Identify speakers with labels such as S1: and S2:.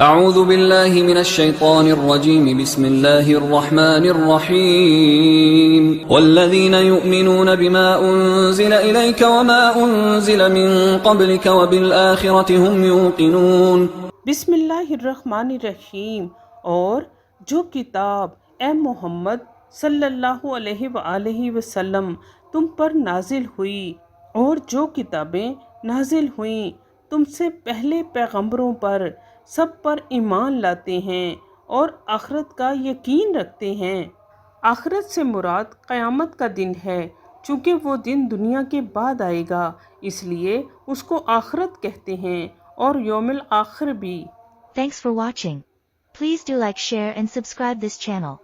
S1: अऊज़ु बिल्लाहि मिनश शैतानिर रजीम बिस्मिल्लाहिर रहमानिर रहीम वल्लज़ीना युमिनूना बिमा उन्ज़िला इलैका वमा उन्ज़िला मिन क़ब्लिका वबिल आखिरति हुम यूक़िनून।
S2: बिस्मिल्लाहिर्रहमानिर्रहीम। और जो किताब ए मोहम्मद सल्लल्लाहु अलैहि वसल्लम तुम पर नाजिल हुई और जो किताबें नाजिल हुई तुमसे पहले पैगंबरों पर सब पर ईमान लाते हैं और आखिरत का यकीन रखते हैं। आखिरत से मुराद क़यामत का दिन है, चूँकि वो दिन दुनिया के बाद आएगा इसलिए उसको आखिरत कहते हैं और यौमिल आखिर भी।
S3: Thanks for watching. Please do like, share and subscribe this channel.